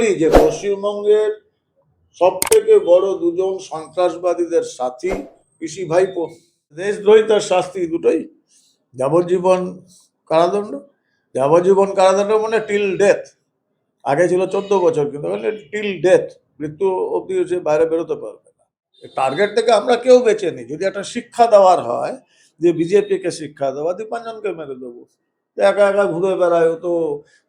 বলি যে পশ্চিমবঙ্গের সব থেকে বড় দুজন সন্ত্রাসবাদীদের সাথী পিসি ভাইপো। দেশদ্রোহিতার শাস্তি দুটোই, যাবজ্জীবন কারাদণ্ড। যাবজ্জীবন কারাদণ্ড মানে টিল ডেথ। আগে ছিল 14 বছর, কিন্তু টিল ডেথ, মৃত্যু অব্দি হচ্ছে, বাইরে বেরোতে পারবে না। টার্গেট থেকে আমরা কেউ বেঁচে নিই। যদি একটা শিক্ষা দেওয়ার হয় যে বিজেপিকে শিক্ষা দেওয়া, দীপাঞ্জনকে মেরে দেবো, একা একা ঘুরে বেড়ায়, ও তো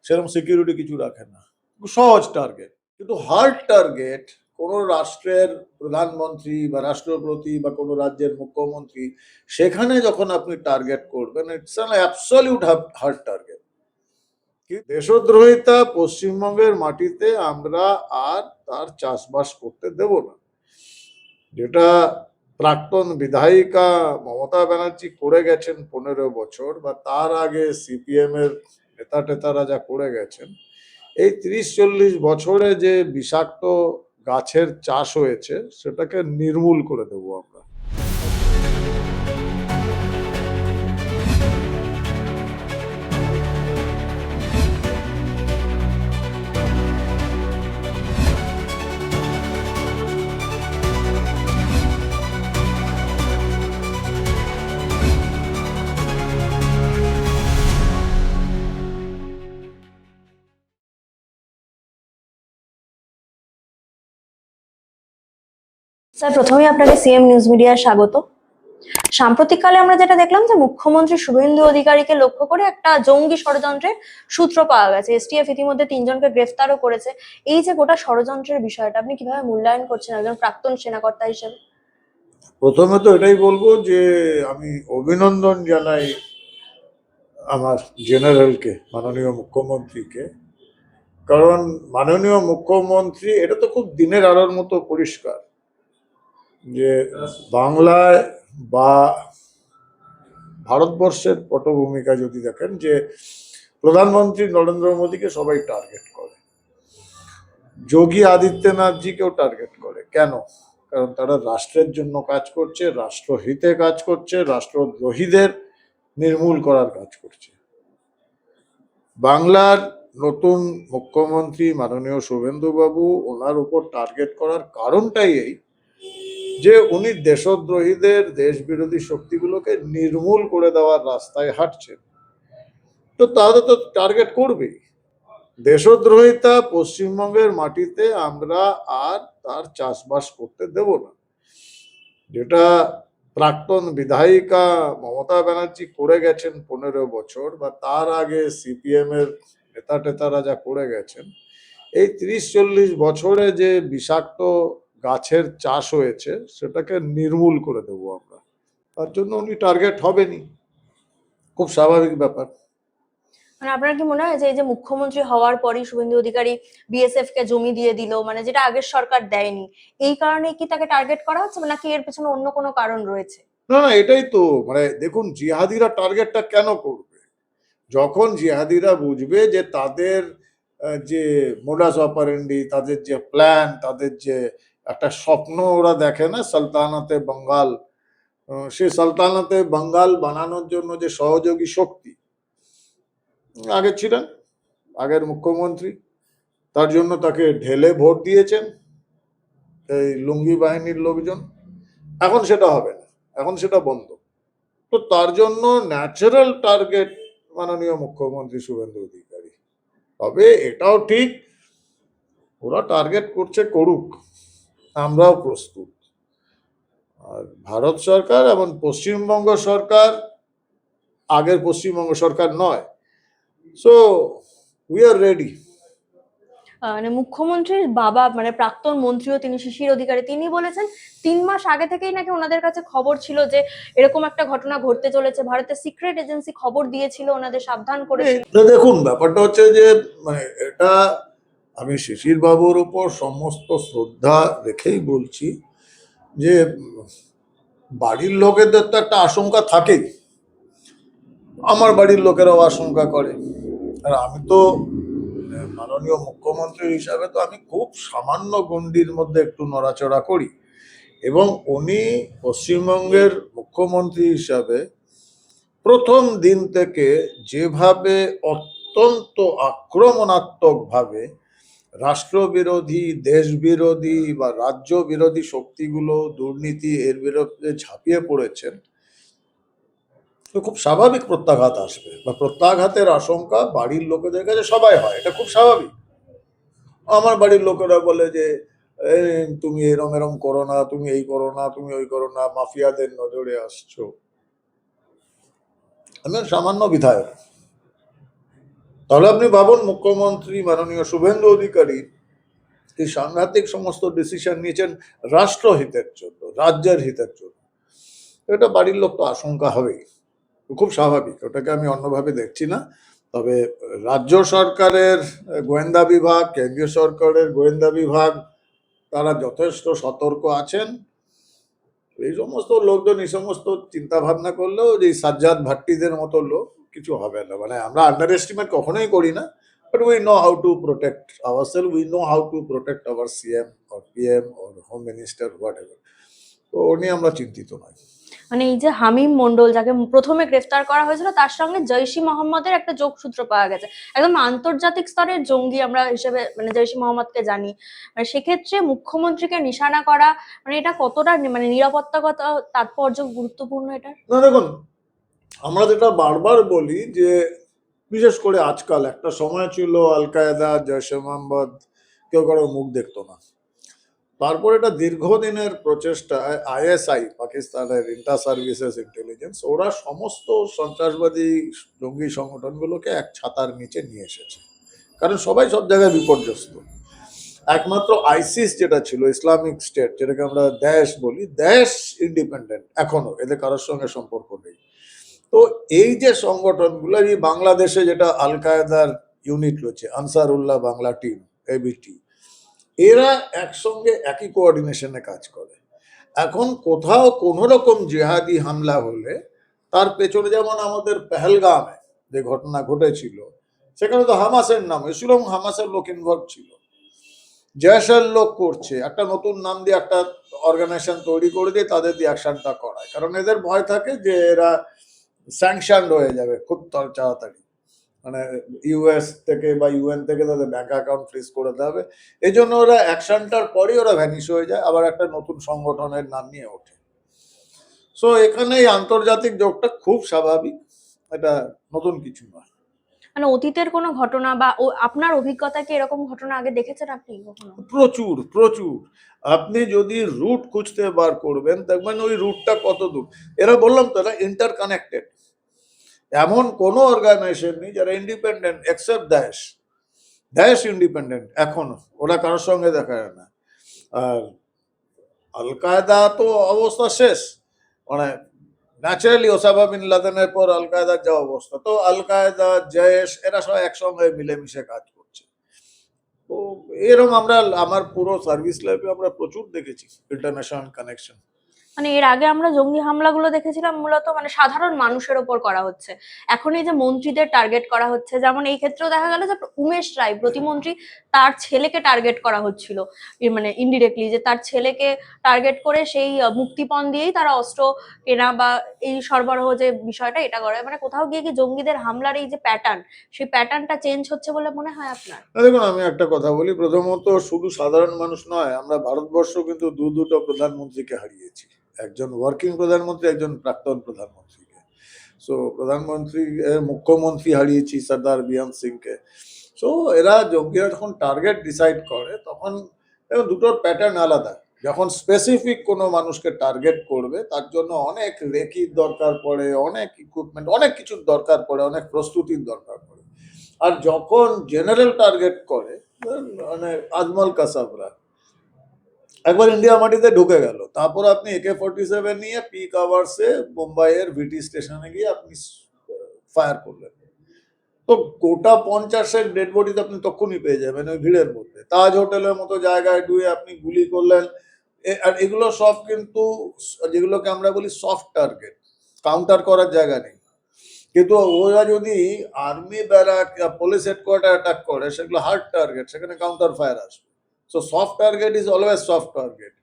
সেরকম সিকিউরিটি কিছু রাখে না। সহজ টার্গেট। কিন্তু হার্ড টার্গেট কোনো রাষ্ট্রের প্রধানমন্ত্রী বা রাষ্ট্রপতি বা কোনো রাজ্যের মুখ্যমন্ত্রী, সেখানে যখন আপনি টার্গেট করবেন, it's an absolute hard target. দেশদ্রোহিতা পশ্চিমবঙ্গের মাটিতে আমরা আর তার চাষবাস করতে দেব না। যেটা প্রাক্তন বিধায়িকা মমতা ব্যানার্জি করে গেছেন 15 বছর, বা তার আগে সিপিএম এর নেতা টেতারা যা করে গেছেন, এই 30-40 বছরে যে বিষাক্ত গাছের চাষ হয়েছে, সেটাকে নির্মূল করে দেবো আমরা। স্যার, প্রথমেই আপনাকে সিএম নিউজ মিডিয়ায় স্বাগত। সাম্প্রতিককালে আমরা যেটা দেখলাম যে মুখ্যমন্ত্রী শুভেন্দু অধিকারীকে লক্ষ্য করে একটা জঙ্গি ষড়যন্ত্রের সূত্র পাওয়া গেছে। এসটিএফ ইতিমধ্যে 3জনকে গ্রেফতারও করেছে। এই যে গোটা ষড়যন্ত্রের বিষয়টা আপনি কিভাবে মূল্যায়ন করছেন একজন প্রাক্তন সেনাকর্তা হিসেবে? প্রথমে তো এটাই বলবো যে আমি অভিনন্দন জানাই আমার জেনারেলকে, মাননীয় মুখ্যমন্ত্রীকে। কারণ মাননীয় মুখ্যমন্ত্রী, এটা তো খুব দিনের আলোর মতো পরিষ্কার যে বাংলায় বা ভারতবর্ষের পটভূমিকা যদি দেখেন, যে প্রধানমন্ত্রী নরেন্দ্র মোদীকে সবাই টার্গেট করে, যোগী আদিত্যনাথজিকেও টার্গেট করে। কেন? কারণ তারা রাষ্ট্রের জন্য কাজ করছে, রাষ্ট্রহিতে কাজ করছে, রাষ্ট্রদ্রোহীদের নির্মূল করার কাজ করছে। বাংলার নতুন মুখ্যমন্ত্রী মাননীয় শুভেন্দুবাবু, ওনার উপর টার্গেট করার কারণটাই এই যে উনি দেশদ্রোহীদের, দেশ বিরোধী শক্তিগুলোকে নির্মূল করে দেওয়ার রাস্তায় হাঁটছেন। তো তাদের তো টার্গেট করবেই। দেশদ্রোহিতা পশ্চিমবঙ্গের মাটিতে আমরা আর তার চাষবাস করতে দেব না। যেটা প্রাক্তন বিধায়িকা মমতা ব্যানার্জি করে গেছেন 15 বছর, বা তার আগে সিপিএম এর নেতা টেতারা যা করে গেছেন, এই 30-40 বছরে যে বিষাক্ত গাছের চাষ হয়েছে, সেটাকে নির্মূল করে দেবো আমরা। তার জন্য উনি টার্গেট হবেনই, খুব স্বাভাবিক ব্যাপার। মানে আপনার কি মনে হয় যে এই যে মুখ্যমন্ত্রী হওয়ার পরই শুভেন্দু অধিকারী বিএসএফ কে জমি দিয়ে দিল, মানে যেটা আগের সরকার দেয়নি, এই কারণে কি তাকে টার্গেট করা হচ্ছে, নাকি এর পেছনে অন্য কোনো কারণ রয়েছে? না না, এটাই তো, মানে দেখুন, জিহাদিরা টার্গেটটা কেন করবে? যখন জিহাদিরা বুঝবে যে তাদের যে মোডাস অপারেন্ডি, তাদের যে প্ল্যান, তাদের যে একটা স্বপ্ন ওরা দেখে না, সালতানাতে বাঙ্গাল, সেই সালতানাতে বাঙ্গাল বানানোর জন্য যে সহযোগী শক্তি আগে ছিলেন আগের মুখ্যমন্ত্রী, তার জন্য তাকে ঢেলে ভোট দিয়েছেন এই লুঙ্গি বাহিনীর লোকজন। এখন সেটা হবে না, এখন সেটা বন্ধ। তো তার জন্য ন্যাচারাল টার্গেট মাননীয় মুখ্যমন্ত্রী শুভেন্দু অধিকারী। তবে এটাও ঠিক, ওরা টার্গেট করছে, করুক, আমরাও প্রস্তুত। আর ভারত সরকার এবং পশ্চিমবঙ্গ সরকার আগের পশ্চিমবঙ্গ সরকার নয়। So we are ready. মানে মুখ্যমন্ত্রীর বাবা, মানে প্রাক্তন মন্ত্রীও তিনি, শিশির অধিকারী, তিনি বলেছেন 3 মাস আগে থেকেই নাকি ওনাদের কাছে খবর ছিল যে এরকম একটা ঘটনা ঘটতে চলেছে। ভারতের সিক্রেট এজেন্সি খবর দিয়েছিল, ওনাদের সাবধান করেছিল। দেখুন, ব্যাপারটা হচ্ছে যে মানে এটা আমি শিশির বাবুর উপর সমস্ত শ্রদ্ধা রেখেই বলছি যে বাড়ির লোকেদের তো একটা আশঙ্কা থাকেই, আমার বাড়ির লোকেরাও আশঙ্কা করে। আর আমি তো মাননীয় মুখ্যমন্ত্রী হিসাবে তো আমি খুব সামান্য গণ্ডির মধ্যে একটু নড়াচড়া করি, এবং উনি পশ্চিমবঙ্গের মুখ্যমন্ত্রী হিসাবে প্রথম দিন থেকে যেভাবে অত্যন্ত আক্রমণাত্মকভাবে রাষ্ট্রবিরোধী, দেশবিরোধী বা রাজ্য বিরোধী শক্তিগুলো দুর্নীতি এর বিরুদ্ধে ঝাঁপিয়ে পড়েছেন, তো খুব স্বাভাবিক প্রত্যাঘাত আসবে, বা প্রত্যাঘাতের আশঙ্কা বাড়ির লোকেদের কাছে সবাই হয়, এটা খুব স্বাভাবিক। আমার বাড়ির লোকেরা বলে যে তুমি এরম এরম করো না, তুমি এই করো না, তুমি ওই করো না, মাফিয়াদের নজরে আসছো। আমি সামান্য বিধায়ক। তাহলে আপনি ভাবুন, মুখ্যমন্ত্রী মাননীয় শুভেন্দু অধিকারী এই সাংঘাতিক সমস্ত ডিসিশন নিয়েছেন রাষ্ট্রহিতের জন্য, রাজ্যের হিতের জন্য। এটা বাড়ির লোক তো আশঙ্কা হবেই, খুব স্বাভাবিক, ওটাকে আমি অন্যভাবে দেখছি না। তবে রাজ্য সরকারের গোয়েন্দা বিভাগ, কেন্দ্রীয় সরকারের গোয়েন্দা বিভাগ, তারা যথেষ্ট সতর্ক আছেন। এই সমস্ত লোকজন এই সমস্ত চিন্তা ভাবনা করলেও যে সাজ্জাদ ভাট্টিদের মতো লোক কিছু হবে না, মানে আমরা আন্ডার এস্টিমেট কখনোই করি না, but we know how to protect ourself, we know how to protect our CM or PM or home minister, what ever. তো ও নিয়ে আমরা চিন্তিত নই। মানে এই যে হামিম মন্ডল, যাকে প্রথমে গ্রেফতার করা হয়েছিল, তার সঙ্গে জৈশি মোহাম্মদের একটা যোগসূত্র পাওয়া গেছে, একদম আন্তর্জাতিক স্তরের জঙ্গি আমরা হিসেবে মানে জৈশি মোহাম্মদকে জানি। মানে সেক্ষেত্রে মুখ্যমন্ত্রীকে নিশানা করা, মানে এটা কতটা মানে নিরাপত্তাগত তাৎপর্য গুরুত্বপূর্ণ এটা? না দেখুন, আমরা যেটা বারবার বলি যে বিশেষ করে আজকাল, একটা সময় ছিল আল কায়দা, জৈশে মোহাম্মদ কেউ কারো মুখ দেখতো না। তারপর এটা দীর্ঘদিনের প্রচেষ্টায় আইএসআই, পাকিস্তানের ইন্টার সার্ভিসেস ইন্টেলিজেন্স, ওরা সমস্ত সন্ত্রাসবাদী জঙ্গি সংগঠনগুলোকে এক ছাতার নিচে নিয়ে এসেছে, কারণ সবাই সব জায়গায় বিপর্যস্ত। একমাত্র আইসিস যেটা ছিল, ইসলামিক স্টেট, যেটাকে আমরা দেশ বলি, দেশ ইন্ডিপেন্ডেন্ট, এখনো এদের কারোর সঙ্গে সম্পর্ক নেই। তো এই যে সংগঠনগুলো, এই বাংলাদেশে যেটা আল কায়দার ইউনিট রয়েছে, আনসারুল্লাহ বাংলা টিম, এবিটি, এরা একসঙ্গে একই কোঅর্ডিনেশনে কাজ করে। এখন কোথাও কোনো রকম জেহাদি হামলা হলে তার পেছনে, যেমন আমাদের পেহেলগামে যে ঘটনা ঘটেছিল, সেখানে তো হামাসের নাম এসেছিল এবং হামাসের লোক ইনভলভ ছিল। জয়েশের লোক করছে, একটা নতুন নাম দিয়ে একটা অর্গানাইজেশন তৈরি করে দিয়ে তাদের দিয়ে অ্যাকশনটা করায়, কারণ এদের ভয় থাকে যে এরা স্যাংশন হয়ে যাবে খুব তাড়াতাড়ি, মানে ইউএস থেকে বা ইউএন থেকে তাদের ব্যাংক অ্যাকাউন্ট ফ্রিজ করে দেওয়া হবে। এই জন্য ওরা অ্যাকশনটার পরেই ওরা ভ্যানিশ হয়ে যায়, আবার একটা নতুন সংগঠনের নাম নিয়ে ওঠে। সো এখানে এই আন্তর্জাতিক যোগটা খুব স্বাভাবিক, এটা নতুন কিছু নয়। মানে অতীতের কোনো ঘটনা বা আপনার অভিজ্ঞতা কি এরকম ঘটনা আগে দেখেছেন আপনি কখনো? প্রচুর প্রচুর। আপনি যদি রুট খুঁজতে বার করবেন, দেখবেন ওই রুটটা কত দূর। এরা বললাম তো, এরা ইন্টার কানেক্টেড। এমন কোনো অর্গানাইজেশন নেই যারা ইন্ডিপেন্ডেন্ট এক্সেপ্ট দেশ। দেশ ইন্ডিপেন্ডেন্ট এখনো, ওরা কারোর সঙ্গে দেখা যায় না। আর আল কায়দা তো অবস্থা শেষ, মানে ন্যাচারালি ওসামা বিন লাদেনের পর আল কায়দার যা অবস্থা, তো আল কায়দা, জয়েশ, এরা সব একসঙ্গে মিলেমিশে কাজ করছে। তো এরকম আমরা আমার পুরো সার্ভিস লাইফে আমরা প্রচুর দেখেছি ইন্টারন্যাশনাল কানেকশন। মানে এর আগে আমরা জঙ্গি হামলাগুলো দেখেছিলাম মূলত মানে সাধারণ মানুষের ওপর করা হচ্ছে, এখন এই যে মন্ত্রীদের টার্গেট করা হচ্ছে, যেমন এই ক্ষেত্রেও দেখা গেল যে উমেশ রায় প্রতিমন্ত্রী, তার ছেলেকে টার্গেট করা হচ্ছিল, মানে ইনডিরেক্টলি, যে তার ছেলেকে টার্গেট করে সেই মুক্তিপণ দিয়েই তারা অস্ত্র কেনা বা এই সরবরাহ যে বিষয়টা এটা করে, মানে কোথাও গিয়ে কি জঙ্গিদের হামলার এই যে প্যাটার্ন, সেই প্যাটার্নটা চেঞ্জ হচ্ছে বলে মনে হয় আপনার? দেখুন, আমি একটা কথা বলি, প্রথমত শুধু সাধারণ মানুষ নয়, আমরা ভারতবর্ষ কিন্তু দুটো প্রধানমন্ত্রীকে হারিয়েছি, একজন ওয়ার্কিং প্রধানমন্ত্রী, একজন প্রাক্তন প্রধানমন্ত্রীকে। সো প্রধানমন্ত্রী, মুখ্যমন্ত্রী হারিয়েছি সর্দার বিয়ান সিংকে। সো এরা জঙ্গিরা যখন টার্গেট ডিসাইড করে, তখন দুটোর প্যাটার্ন আলাদা। যখন স্পেসিফিক কোনো মানুষকে টার্গেট করবে, তার জন্য অনেক রেকির দরকার পড়ে, অনেক ইকুইপমেন্ট, অনেক কিছুর দরকার পড়ে, অনেক প্রস্তুতির দরকার পড়ে। আর যখন জেনারেল টার্গেট করে, মানে আজমল কাসাবরা একবার ইন্ডিয়া মাটিতে ঢুকে গেল, তারপর আপনি AK-47 নিয়ে পিক আওয়ার্সে মুম্বাইয়ের ভিটি স্টেশনে গিয়ে আপনি ফায়ার করলেন, তো গোটা 50-এর ডেড বডি তো আপনি তখনই পেয়ে যাবেন ওই ভিড়ের মধ্যে। তাজ হোটেলের মতো জায়গায় ডুয়ে আপনি গুলি করলেন। আর এগুলো সব কিন্তু, যেগুলোকে আমরা বলি সফট টার্গেট, কাউন্টার করার জায়গা নেই। কিন্তু ওরা যদি army barrack, police headquarter attack করে, সেগুলো হার্ড টার্গেট, সেখানে কাউন্টার ফায়ার আসবে। So soft target is always soft target.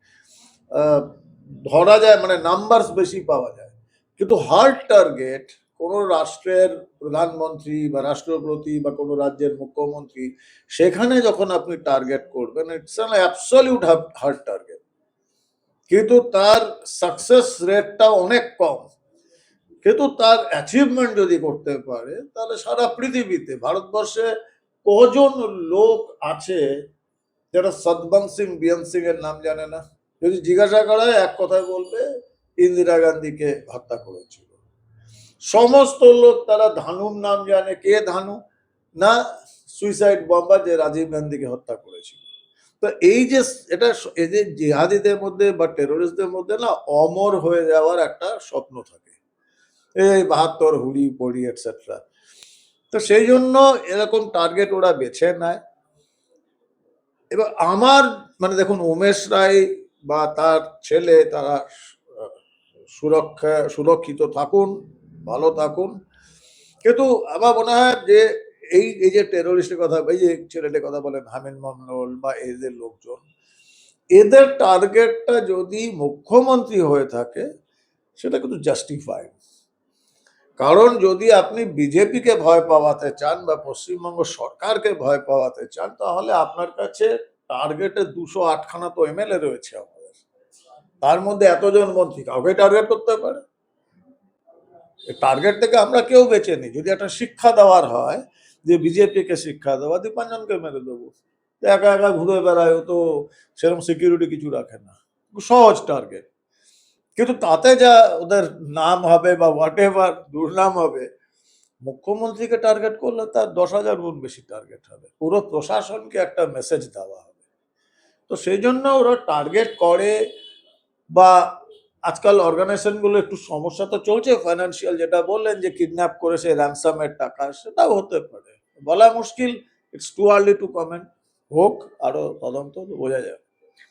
ধরা যায়, মানে নাম্বারস বেশি পাওয়া যায়, কিন্তু হার্ড টার্গেট কোনো রাষ্ট্রের প্রধানমন্ত্রী বা রাষ্ট্রপতি বা কোনো রাজ্যের মুখ্যমন্ত্রী, সেখানে যখন আপনি টার্গেট করবেন, it's an absolute hard target, কিন্তু তার সাকসেস রেটটা অনেক কম। কিন্তু তার অ্যাচিভমেন্ট যদি করতে পারে, তাহলে সারা পৃথিবীতে, ভারতবর্ষে কজন লোক আছে যারা সতবন্ত সিং বিয়ন সিং এর নাম জানে না? যদি জিজ্ঞাসা করা হয়, এক কথায় বলবে ইন্দিরা গান্ধীকে হত্যা করেছিল। সমস্ত লোক তারা ধানুর নাম জানে। কে ধানু? না, সুইসাইড বম্বার যে রাজীব গান্ধীকে হত্যা করেছিল। তো এই যে এটা, এই যে জিহাদিদের মধ্যে বা টেরোরিস্টদের মধ্যে না অমর হয়ে যাওয়ার একটা স্বপ্ন থাকে, এই 72 হুড়ি পড়ি এটসেট্রা। তো সেই জন্য এরকম টার্গেট ওরা বেছে নেয়। এবার আমার মানে দেখুন, উমেশ রায় বা তার ছেলে তারা সুরক্ষিত থাকুন, ভালো থাকুন, কিন্তু আমার মনে হয় যে এই এই যে টেরোরিস্টের কথা, এই যে ছেলেটির কথা বলেন হামিদ মামনুল বা এদের লোকজন, এদের টার্গেটটা যদি মুখ্যমন্ত্রী হয়ে থাকে, সেটা কিন্তু জাস্টিফাইড। কারণ যদি আপনি বিজেপিকে ভয় পাওয়াতে চান বা পশ্চিমবঙ্গ সরকারকে ভয় পাওয়াতে চান, তাহলে আপনার কাছে টার্গেটে 208খানা তো এমএলএ রয়েছে আমাদের, তার মধ্যে এতজন মন্ত্রী, কাউকে টার্গেট করতে পারে। টার্গেট থেকে আমরা কেউ বেঁচে নিই। যদি একটা শিক্ষা দেওয়ার হয় যে বিজেপিকে শিক্ষা দেওয়া, দীপাঞ্জনকে মেরে দেবো, একা একা ঘুরে বেড়ায়, ও তো সেরকম সিকিউরিটি কিছু রাখে না, সহজ টার্গেট। কিন্তু তাতে যা ওদের নাম হবে বা হোয়াট এভার দুর্নাম হবে, মুখ্যমন্ত্রীকে টার্গেট করলে তার 10,000 গুণ বেশি টার্গেট হবে, পুরো প্রশাসনকে একটা মেসেজ দেওয়া হবে। তো সেই জন্য ওরা টার্গেট করে। বা আজকাল অর্গানাইজেশনগুলো একটু সমস্যা তো চলছে ফাইন্যান্সিয়াল, যেটা বললেন যে কিডন্যাপ করেছে র্যানসামের টাকা, সেটাও হতে পারে, বলা মুশকিল। It's too early two comment. হোক, আরো তদন্ত বোঝা যাবে।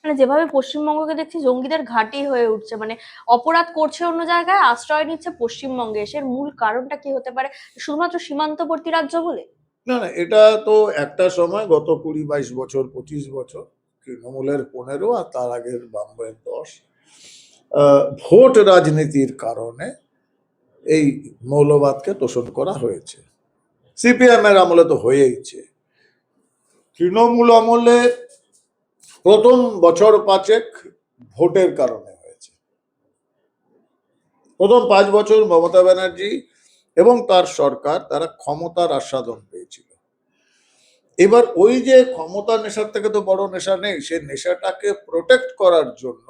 মানে যেভাবে পশ্চিমবঙ্গকে দেখছি জঙ্গিদের ঘাঁটি হয়ে উঠছে, মানে অপরাধ করছে অন্য জায়গায়, আশ্রয় নিচ্ছে পশ্চিমবঙ্গে এসে, এর মূল কারণটা কি হতে পারে? শুধুমাত্র সীমান্তবর্তী রাজ্য বলে? না না, এটা তো একটা সময় গত 20-22 বছর 25 বছর তৃণমূলের 15 আর তার আগের বামদের 10 ভোট রাজনীতির কারণে এই মৌলবাদকে তোষণ করা হয়েছে। সিপিএম এর আমলে তো হয়েইছে। তৃণমূল আমলে প্রথম বছর 5 ভোটের কারণে হয়েছে। প্রথম 5 বছর মমতা ব্যানার্জি এবং তার সরকার তারা ক্ষমতার আস্বাদন পেয়েছিল। এবার ওই যে ক্ষমতার নেশার থেকে তো বড় নেশা নেই, সেই নেশাটাকে প্রোটেক্ট করার জন্য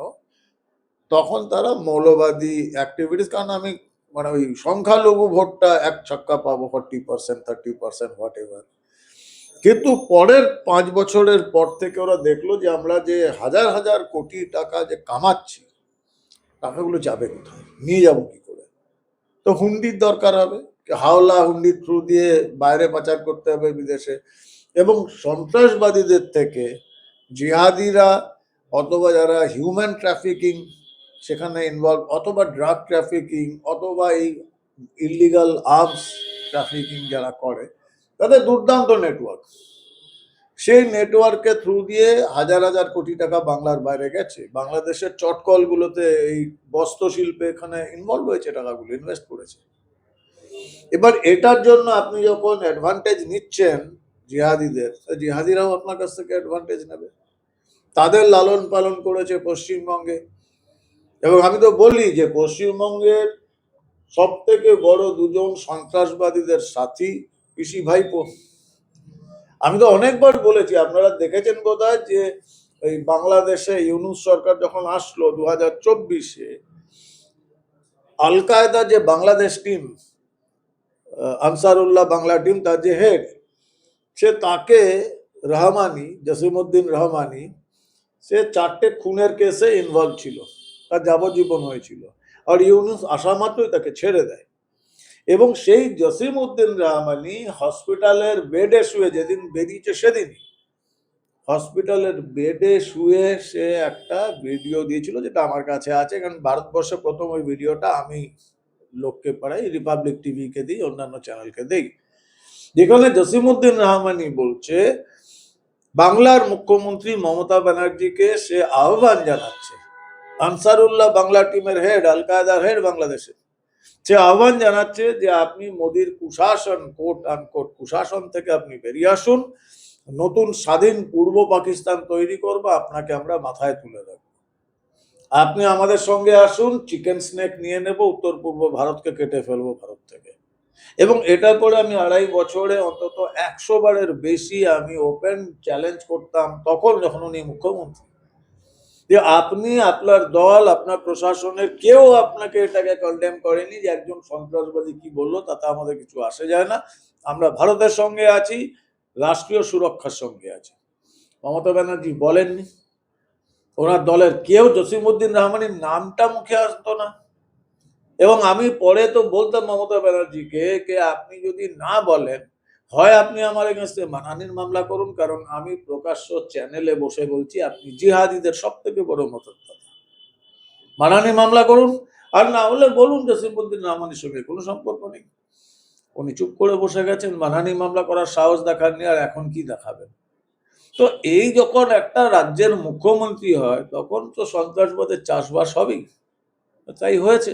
তখন তারা মৌলবাদী অ্যাক্টিভিটিস, কারণ আমি মানে ওই সংখ্যালঘু ভোটটা এক ছক্কা পাবো 40%, 30%, হোয়াট এভার। কিন্তু পরের 5 বছরের পর থেকে ওরা দেখলো যে আমরা যে হাজার হাজার কোটি টাকা যে কামাচ্ছি, টাকাগুলো যাবে কোথায়, নিয়ে যাবো কি করে? তো হুন্ডির দরকার হবে, হাওলা হুন্ডির থ্রু দিয়ে বাইরে পাচার করতে হবে বিদেশে। এবং সন্ত্রাসবাদীদের থেকে জিহাদিরা অথবা যারা হিউম্যান ট্রাফিকিং সেখানে ইনভলভ, অথবা ড্রাগ ট্রাফিকিং, অথবা এই ইলিগাল আর্মস ট্রাফিকিং যারা করে, তাদের দুর্দান্ত নেটওয়ার্ক। সেই নেটওয়ার্কের থ্রু দিয়ে হাজার হাজার কোটি টাকা বাংলার বাইরে গেছে। বাংলাদেশের চটকলগুলোতে এই বস্ত্র শিল্পে এখানে ইনভলভ হয়েছে, টাকাগুলো ইনভেস্ট করেছে। এবার এটার জন্য আপনি যখন অ্যাডভান্টেজ নিচ্ছেন জিহাদিদের, জিহাদিরাও আপনার কাছ থেকে অ্যাডভান্টেজ নেবে। তাদের লালন পালন করেছে পশ্চিমবঙ্গে। এবং আমি তো বলি যে পশ্চিমবঙ্গের সব থেকে বড় দুজন সন্ত্রাসবাদীদের সাথী পিসি ভাইপো। আমি তো অনেকবার বলেছি, আপনারা দেখেছেন বোধহয়, যে এই বাংলাদেশে ইউনূস সরকার যখন আসলো 2024-এ, আল কায়দা যে বাংলাদেশ টিম, আনসারুল্লাহ বাংলা টিম, তার যে হেড, সে তাকে রহমানি, জসিমউদ্দিন রহমানি, সে 4টে খুনের কেসে ইনভলভ ছিল, তার যাবজ্জীবন হয়েছিল। আর ইউনূস আসা মাত্রই তাকে ছেড়ে দেয়। এবং সেই জসিমউদ্দিন রহমানি হসপিটালের বেডে শুয়ে, যেদিন বেরিয়েছে সেদিনই হসপিটালের বেডে শুয়ে সে একটা ভিডিও দিয়েছিল, যেটা আমার কাছে আছে, কারণ ভারতবর্ষে প্রথম ওই ভিডিওটা আমি লোককে পাড়াই, রিপাবলিক টিভিকে দিই, অন্যান্য চ্যানেলকে দিই, যেখানে জসিমউদ্দিন রহমানি বলছে বাংলার মুখ্যমন্ত্রী মমতা ব্যানার্জিকে সে আহ্বান জানাচ্ছে, আনসারুল্লাহ বাংলা টিমের হেড, আল কায়দার হেড বাংলাদেশে, সে আহ্বান জানাচ্ছে যে আপনি মোদির কুশাসন, কোট আনকোট কুশাসন থেকে আপনি বেরিয়ে আসুন, নতুন স্বাধীন পূর্ব পাকিস্তান তৈরি করবো, আপনাকে আমরা মাথায় তুলে দেবো, আপনি আমাদের সঙ্গে আসুন, চিকেন স্নেক নিয়ে নেব, উত্তর পূর্ব ভারতকে কেটে ফেলবো ভারত থেকে। এবং এটা করে আমি 2.5 বছরে অন্তত 100 বারের বেশি আমি ওপেন চ্যালেঞ্জ করতাম তখন, যখন উনি মুখ্যমন্ত্রী, যে আপনি, আপনার দল, আপনার প্রশাসনের কেউ আপনাকে এটাকে কন্ডেম করেনি যে একজন সন্ত্রাসবাদী কি বললো তাতে আমাদের কিছু আসে যায় না, আমরা ভারতের সঙ্গে আছি, রাষ্ট্রীয় সুরক্ষার সঙ্গে আছি। মমতা ব্যানার্জি বলেননি, ওনার দলের কেউ জসিমউদ্দিন রহমানের নামটা মুখে আসতো না। এবং আমি পরে তো বলতাম মমতা ব্যানার্জিকে কে আপনি যদি না বলেন, হয় আপনি আমার এগেনস্টে মানহানির মামলা করুন, কারণ আমি প্রকাশ্য চ্যানেলে বসে বলছি আপনি জিহাদিদের সব থেকে বড় মদতদাতা, মানহানি মামলা করুন, আর না হলে বলুন জসিমউদ্দিন রহমানের সঙ্গে কোনো সম্পর্ক নেই। উনি চুপ করে বসে গেছেন, মানহানি মামলা করার সাহস দেখাননি, আর এখন কি দেখাবেন? তো এই যখন একটা রাজ্যের মুখ্যমন্ত্রী হয় তখন তো সন্ত্রাসবাদের চাষবাস হবেই, তাই হয়েছে।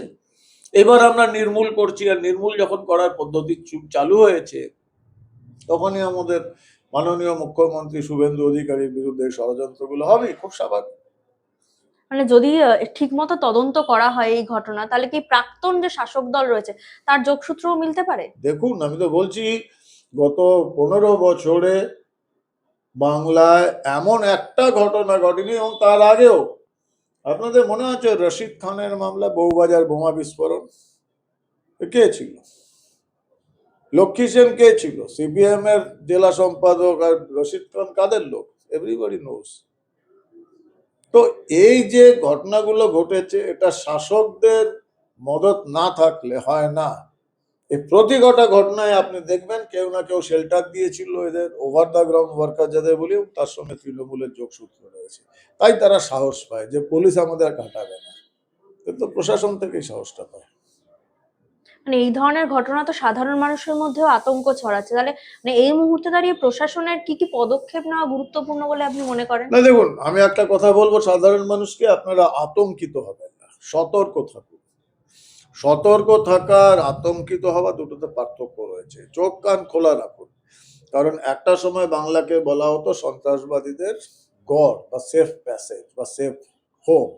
এবার আমরা নির্মূল করছি, আর নির্মূল যখন করার পদ্ধতি চালু হয়েছে তখনই আমাদের মাননীয় মুখ্যমন্ত্রী শুভেন্দু অধিকারীর বিরুদ্ধে ষড়যন্ত্রগুলো হবেই, খুব স্বাভাবিক। মানে যদি ঠিক মতো তদন্ত করা হয় এই ঘটনা, তাহলে কি প্রাক্তন যে শাসক দল রয়েছে তার যোগসূত্রও মিলতে পারে? দেখুন, আমি তো বলছি গত 15 বছরে বাংলায় এমন একটা ঘটনা ঘটেনি, এবং তার আগেও আপনাদের মনে আছে রশিদ খানের মামলা, বউবাজার বোমা বিস্ফোরণ, কে ছিল? লক্ষ্মী সেন কে ছিল? সিপিএম এর জেলা সম্পাদক। আর রশিদ খান কাদের লোক? Everybody knows. তো এই যে ঘটনাগুলো ঘটেছে, এটা শাসকদের মদত না থাকলে হয় না। এই প্রতি কটা ঘটনায় আপনি দেখবেন কেউ না কেউ শেল্টার দিয়েছিল এদের, ওভার দ্য গ্রাউন্ড ওয়ার্কার যাদের বলি, তার সঙ্গে তৃণমূলের যোগসূত্র রয়েছে। তাই তারা সাহস পায় যে পুলিশ আমাদের কাটাবে না, কিন্তু প্রশাসন থেকেই সাহসটা পায়। মানে এই ধরনের ঘটনা তো সাধারণ মানুষের মধ্যেও আতঙ্ক ছড়াচ্ছে, তাহলে মানে এই মুহূর্তে দাঁড়িয়ে প্রশাসনের কি কি পদক্ষেপ নেওয়া গুরুত্বপূর্ণ বলে আপনি মনে করেন? না দেখুন, আমি একটা কথা বলবো সাধারণ মানুষকে, আপনারা আতঙ্কিত হবেন না, সতর্ক থাকুন। সতর্ক থাকার আতঙ্কিত হওয়া দুটোতে পার্থক্য রয়েছে। চোখ কান খোলা রাখুন, কারণ একটা সময় বাংলাকে বলা হতো সন্ত্রাসবাদীদের গড় বা সেফ প্যাসেজ বা সেফ হোম।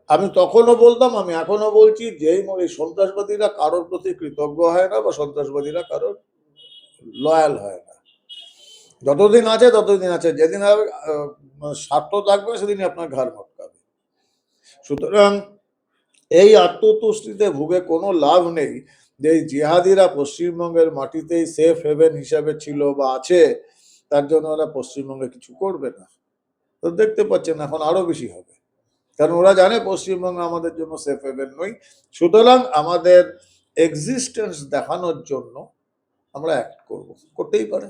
আমি তখনও বলতাম, আমি এখনো বলছি, যেই এই সন্ত্রাসবাদীরা কারোর প্রতি কৃতজ্ঞ হয় না বা সন্ত্রাসবাদীরা কারোর লয়াল হয় না। যতদিন আছে ততদিন আছে, যেদিন আর স্বার্থ থাকবে সেদিনই আপনার ঘাড় মটকাবে। সুতরাং এই আত্মতুষ্টিতে ভুগে কোনো লাভ নেই যে এই জিহাদিরা পশ্চিমবঙ্গের মাটিতেই সেফ হেভেন হিসাবে ছিল বা আছে, তার জন্য ওরা পশ্চিমবঙ্গে কিছু করবে না। তো দেখতে পাচ্ছেন এখন আরো বেশি হবে, কারণ ওরা জানে পশ্চিমবঙ্গ আমাদের জন্য সেফ হেভেন নই। সুতরাং আমাদের এক্সিস্টেন্স দেখানোর জন্য আমরা অ্যাক্ট করবো, করতেই পারে।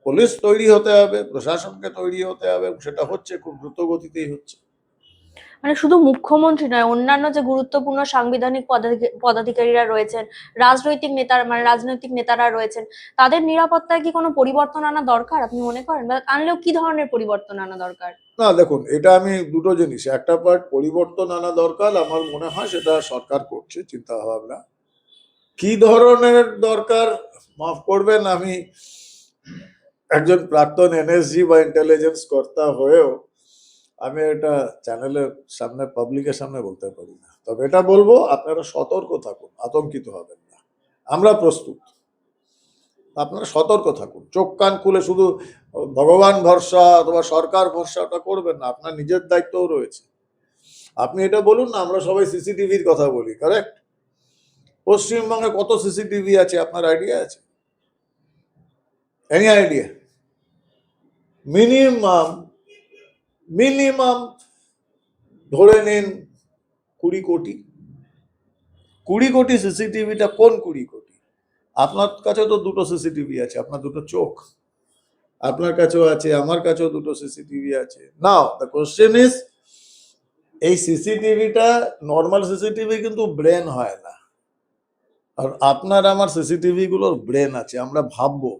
পুলিশ তৈরি হতে হবে, প্রশাসনকে তৈরি হতে হবে, সেটা হচ্ছে, খুব দ্রুত গতিতেই হচ্ছে। মানে শুধু মুখ্যমন্ত্রী নয়, অন্যান্য যে গুরুত্বপূর্ণ সাংবিধানিক পদাধিকারীরা রয়েছেন, রাজনৈতিক নেতারা রয়েছেন, তাদের নিরাপত্তায় কি কোনো পরিবর্তন আনা দরকার আপনি মনে করেন, বা আনলেও কি ধরনের পরিবর্তন আনা দরকার? না দেখুন, এটা আমি দুটো জিনিস, একটা পার্ট পরিবর্তন আনা দরকার, আমার মনে হয় সেটা সরকার করছে চিন্তা ভাবনা। কি ধরনের দরকার, মাফ করবেন, আমি একজন প্রাক্তন এনএসজি বা ইন্টেলিজেন্স কর্তা হয়েও আমি এটা চ্যানেলের সামনে, পাবলিকের সামনে বলতে পারি না। তবে এটা বলবো, আপনারা সতর্ক থাকুন, আতঙ্কিত হবেন না, আমরা প্রস্তুত। আপনারা সতর্ক থাকুন, চোখ কান খুলে শুধু ভগবান ভরসা অথবা সরকার ভরসা ওটা করবেন না, আপনার নিজের দায়িত্বও রয়েছে। আপনি এটা বলুন না, আমরা সবাই সিসিটিভির কথা বলি, কারেক্ট? পশ্চিমবঙ্গে কত সিসিটিভি আছে আপনার আইডিয়া আছে? Any idea? মিনিমাম মিনিমাম ধরে নিন 20 কোটি। 20 কোটি সিসিটিভিটা কোন 20 কোটি? আপনার কাছে তো দুটো সিসিটিভি আছে, আপনার দুটো চোখ, আপনার কাছেও আছে, আমার কাছেও দুটো সিসিটিভি আছে। নাও দ্য কোশ্চেন ইজ, এই সিসিটিভিটা নর্মাল সিসিটিভি কিন্তু ব্রেন হয় না, আর আপনার আমার সিসিটিভি গুলোর ব্রেন আছে। আমরা ভাববো,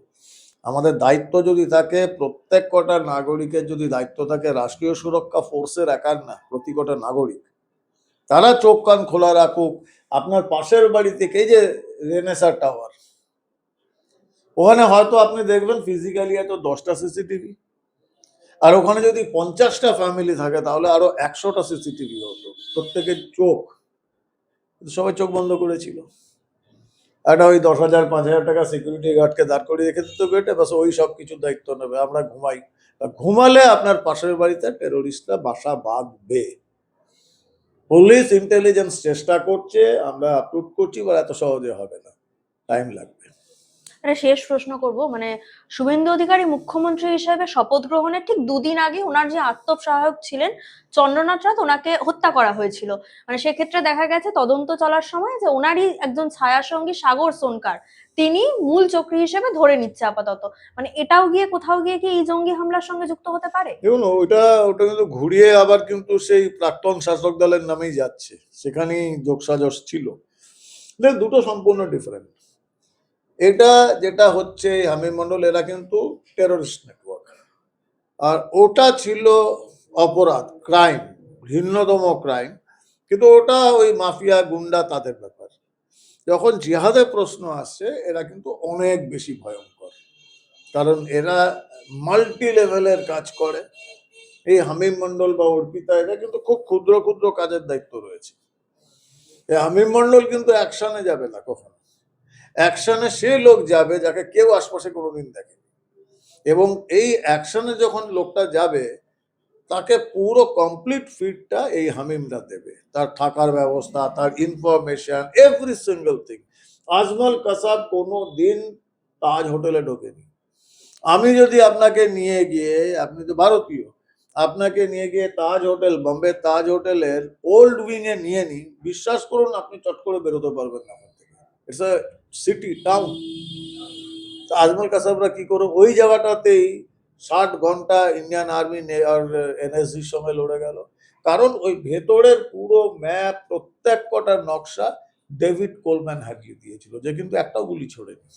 আমাদের দায়িত্ব যদি থাকে, প্রত্যেক কটা নাগরিকের যদি দায়িত্ব থাকে, রাষ্ট্রীয় সুরক্ষা ফোর্সের একার না, প্রতি কটা নাগরিক, তারা চোখ কান খোলা রাখুক, আপনার পাশের বাড়ি থেকে এই যে রেনেসা টাওয়ার, ওখানে হয়তো আপনি দেখবেন ফিজিক্যালি হয়তো 10টা সিসিটিভি, আর ওখানে যদি 50টা ফ্যামিলি থাকে তাহলে আরো 100টা সিসিটিভি হতো, প্রত্যেকের চোখ, সবাই চোখ বন্ধ করেছিল। একটা ওই 10,000 5,000 টাকা সিকিউরিটি গার্ডকে দাঁড় করিয়ে রেখে দিত গেটে, বাস ওই সব কিছু দায়িত্ব নেবে, আমরা ঘুমাই। ঘুমালে আপনার পাশের বাড়িতে টেরোরিস্টরা বাসা বাঁধবে। পুলিশ ইন্টেলিজেন্স চেষ্টা করছে, আমরা অ্যাপ্রুভ করছি, বা এত সহজে হবে না, টাইম লাগবে। একটা শেষ প্রশ্ন করব, মানে শুভেন্দু অধিকারী মুখ্যমন্ত্রী হিসেবে শপথ গ্রহণের ঠিক দুদিন আগে ওনার যে আত্মসহায়ক ছিলেন চন্দ্রনাথ রাত, ওনাকে হত্যা করা হয়েছিল। মানে সেক্ষেত্রে দেখা গেছে তদন্ত চলার সময় যে ওনারই একজন ছায়াসঙ্গী সাগর সোনকার, তিনি মূল চক্রী হিসেবে ধরে নিচ্ছে আপাতত। মানে এটাও গিয়ে কোথাও গিয়ে কি এই জঙ্গি হামলার সঙ্গে যুক্ত হতে পারে? দেখুন, ওটা ওটা কিন্তু ঘুরিয়ে আবার কিন্তু সেই প্রাক্তন শাসক দলের নামেই যাচ্ছে, সেখানেই যোগসাজশ ছিল। দুটো সম্পূর্ণ ডিফারেন্ট। এটা যেটা হচ্ছে হামিম মন্ডল, এরা কিন্তু টেরোরিস্ট নেটওয়ার্ক, আর ওটা ছিল অপরাধ, ক্রাইম, ঘৃণ্যতম ক্রাইম, কিন্তু ওটা ওই মাফিয়া গুন্ডা তাদের ব্যাপার। যখন জিহাদের প্রশ্ন আসছে, এরা কিন্তু অনেক বেশি ভয়ঙ্কর, কারণ এরা মাল্টি লেভেলের কাজ করে। এই হামিম মন্ডল বা অর্পিতা, এরা কিন্তু খুব ক্ষুদ্র ক্ষুদ্র কাজের দায়িত্ব রয়েছে। এই হামিম মন্ডল কিন্তু অ্যাকশনে যাবে না কখনো, অ্যাকশনে সে লোক যাবে যাকে কেউ আশপাশে কোনোদিন দেখে, এবং এই অ্যাকশনে যখন লোকটা যাবে তাকে পুরো কমপ্লিট ফিডটা এই হামিমরা দেবে, তার থাকার ব্যবস্থা, তার information, every single thing. Ajmal Kasab কোনো দিন তাজ হোটেলে ঢোকেনি। আমি যদি আপনাকে নিয়ে গিয়ে, আপনি তো ভারতীয়, আপনাকে নিয়ে গিয়ে তাজ হোটেল, বোম্বে তাজ হোটেলের ওল্ড উইং এ নিয়ে নিই, বিশ্বাস করুন আপনি চট করে বেরোতে পারবেন না ওখান থেকে। It's a city town. Ajmal কাসাবরা কি করে ওই জায়গাটাতেই 60 ঘন্টা ইন্ডিয়ান আর্মি আর এনএসজির সঙ্গে লড়ে গেল? কারণ ওই ভেতরের পুরো ম্যাপ, প্রত্যেক কটা নকশা ডেভিড কোলম্যান হারিয়ে দিয়েছিল, যে কিন্তু একটাও গুলি ছোড়েনি।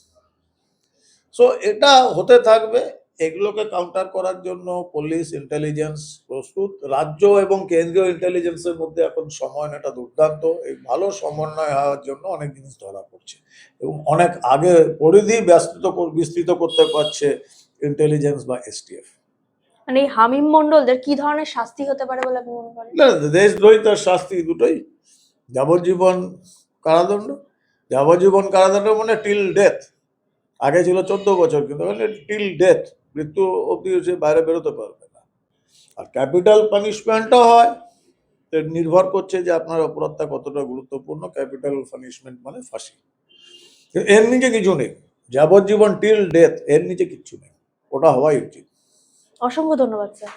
সো এটা হতে থাকবে। এগুলোকে কাউন্টার করার জন্য পুলিশ ইন্টেলিজেন্স প্রস্তুত। রাজ্য এবং কেন্দ্রীয় ইন্টেলিজেন্সের মধ্যে এখন সমন্বয়টা দুর্দান্ত, এই ভালো সমন্বয় হওয়ার জন্য অনেক জিনিস ধরা পড়ছে, এবং অনেক আগে পরিধি বিস্তৃত করতে পারছে ইন্টেলিজেন্স বা এসটিএফ। মানে এই হামিম মন্ডলদের কি ধরনের শাস্তি হতে পারে বলে আপনি মনে করেন? না, দেশদ্রোহিতার শাস্তি দুটোই, যাবজ্জীবন কারাদণ্ড। যাবজ্জীবন কারাদণ্ড মানে টিল ডেথ। আগে ছিল 14 বছর, কিন্তু টিল ডেথ, মৃত্যু অব্দি সে বাইরে বেরোতে পারবে না। আর ক্যাপিটাল পানিশমেন্টও হয়, নির্ভর করছে যে আপনার অপরাধটা কতটা গুরুত্বপূর্ণ। ক্যাপিটাল পানিশমেন্ট মানে ফাঁসি, এর নিচে কিছু নেই। যাবজ্জীবন টিল ডেথ, এর নিচে কিচ্ছু নেই, ওটা হওয়াই উচিত। অসংখ্য ধন্যবাদ স্যার।